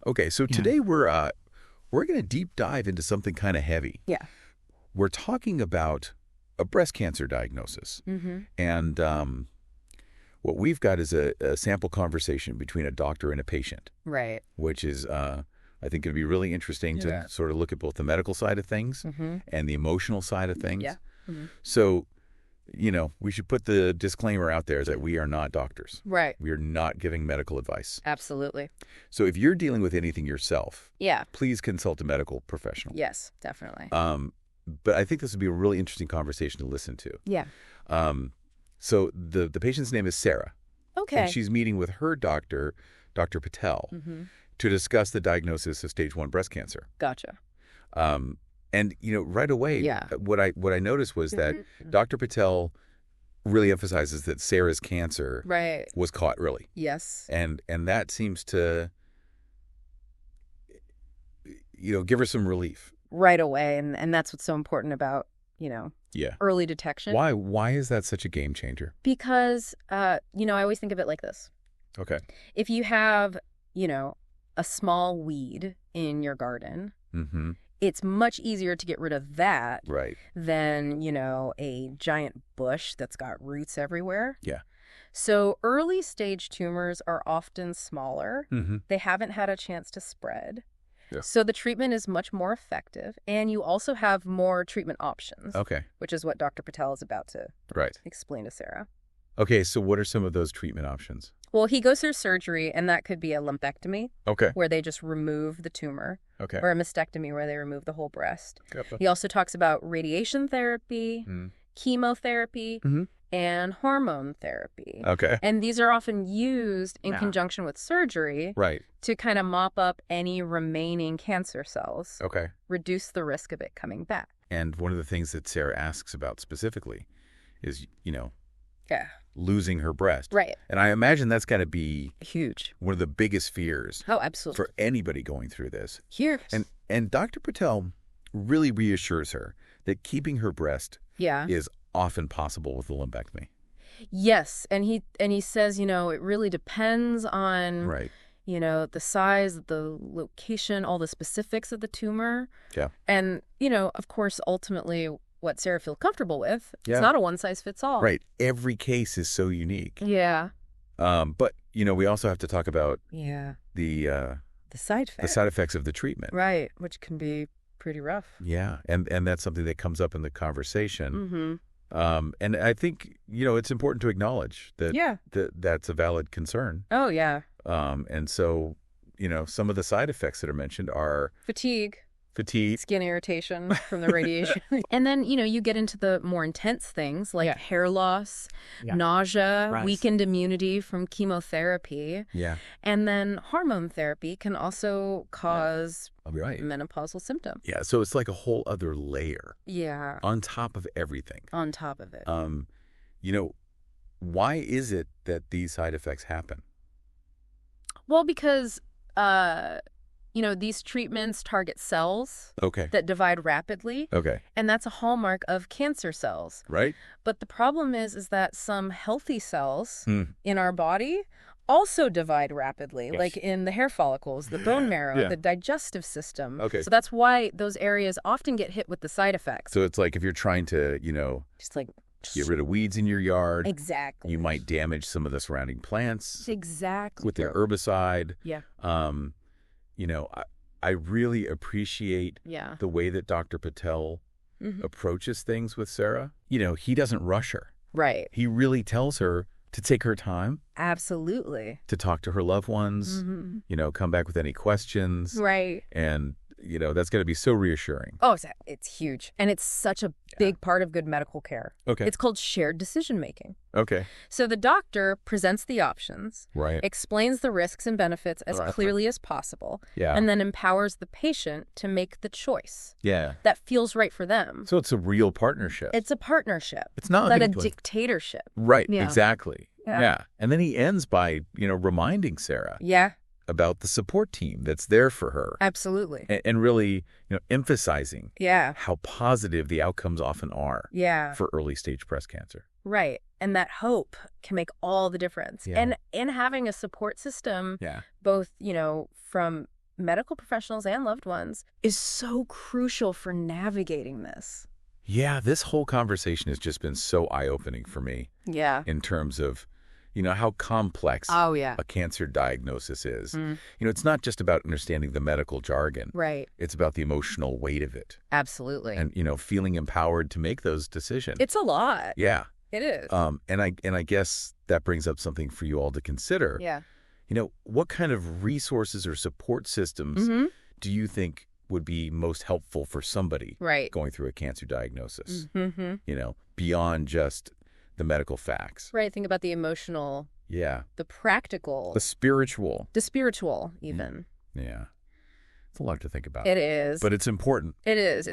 Okay, so today we're going to deep dive into something kind of heavy. Yeah. We're talking about a breast cancer diagnosis. Mm-hmm. And what we've got is a sample conversation between a doctor and a patient. Right. Which is, I think, going to be really interesting to sort of look at both the medical side of things and the emotional side of things. Yeah. Mm-hmm. So, we should put the disclaimer out there that we are not doctors. Right. We are not giving medical advice. Absolutely. So if you're dealing with anything yourself, Yeah. please consult a medical professional. Yes, definitely. But I think this would be a really interesting conversation to listen to. Yeah. So the patient's name is Sarah. Okay. And she's meeting with her doctor, Dr. Patel, to discuss the diagnosis of stage 1 breast cancer. Gotcha. And, right away, what I noticed was that Dr. Patel really emphasizes that Sarah's cancer was caught early. Yes. And that seems to, give her some relief. Right away. And that's what's so important about, early detection. Why is that such a game changer? Because, I always think of it like this. Okay. If you have, a small weed in your garden, it's much easier to get rid of that than, a giant bush that's got roots everywhere. Yeah. So early stage tumors are often smaller. They haven't had a chance to spread. Yeah. So the treatment is much more effective, and you also have more treatment options. Okay. Which is what Dr. Patel is about to explain to Sarah. Okay, so what are some of those treatment options? Well, he goes through surgery, and that could be a lumpectomy, where they just remove the tumor, or a mastectomy, where they remove the whole breast. He also talks about radiation therapy, chemotherapy, and hormone therapy. Okay. And these are often used in conjunction with surgery to kind of mop up any remaining cancer cells, reduce the risk of it coming back. And one of the things that Sarah asks about specifically is, losing her breast. Right. And I imagine that's got to be huge. One of the biggest fears. Oh, absolutely. For anybody going through this. Huge. And Dr. Patel really reassures her that keeping her breast is often possible with the lumpectomy. Yes. And he says, it really depends on the size, the location, all the specifics of the tumor. Yeah. And, of course, ultimately what Sarah feels comfortable with. It's not a one-size-fits-all. Right. Every case is so unique. Yeah. But, we also have to talk about the side effects. The side effects of the treatment. Right, which can be pretty rough. Yeah, and that's something that comes up in the conversation. And I think, it's important to acknowledge that that's a valid concern. Oh, yeah. And so, some of the side effects that are mentioned are fatigue, skin irritation from the radiation. And then, you get into the more intense things like hair loss, nausea, weakened immunity from chemotherapy. Yeah. And then hormone therapy can also cause menopausal symptoms. Yeah. So it's like a whole other layer. Yeah. On top of everything. On top of it. Why is it that these side effects happen? Well, because these treatments target cells that divide rapidly. And that's a hallmark of cancer cells. Right. But the problem is that some healthy cells in our body also divide rapidly, like in the hair follicles, the bone marrow, the digestive system. So that's why those areas often get hit with the side effects. So it's like if you're trying to, just like get rid of weeds in your yard. Exactly. You might damage some of the surrounding plants. Exactly. With the herbicide. Yeah. I really appreciate the way that Dr. Patel approaches things with Sarah. He doesn't rush her. Right. He really tells her to take her time. Absolutely. To talk to her loved ones, come back with any questions. Right. And, that's going to be so reassuring. Oh, it's huge. And it's such a big part of good medical care. It's called shared decision making. So the doctor presents the options, explains the risks and benefits as clearly as possible, and then empowers the patient to make the choice that feels right for them. So it's a real partnership. It's a partnership. It's not like a dictatorship. Right, exactly. Yeah. And then he ends by, reminding Sarah. About the support team that's there for her. Absolutely. And really, emphasizing how positive the outcomes often are for early stage breast cancer. Right. And that hope can make all the difference. And having a support system, both, from medical professionals and loved ones is so crucial for navigating this. Yeah, this whole conversation has just been so eye-opening for me. Yeah. In terms of, how complex a cancer diagnosis is. It's not just about understanding the medical jargon. Right. It's about the emotional weight of it. Absolutely. And, feeling empowered to make those decisions. It's a lot. Yeah. It is. And I guess that brings up something for you all to consider. Yeah. What kind of resources or support systems do you think would be most helpful for somebody going through a cancer diagnosis? Beyond just the medical facts. Right. Think about the emotional. Yeah. The practical. The spiritual. The spiritual, even. Yeah. It's a lot to think about. It is. But it's important. It is.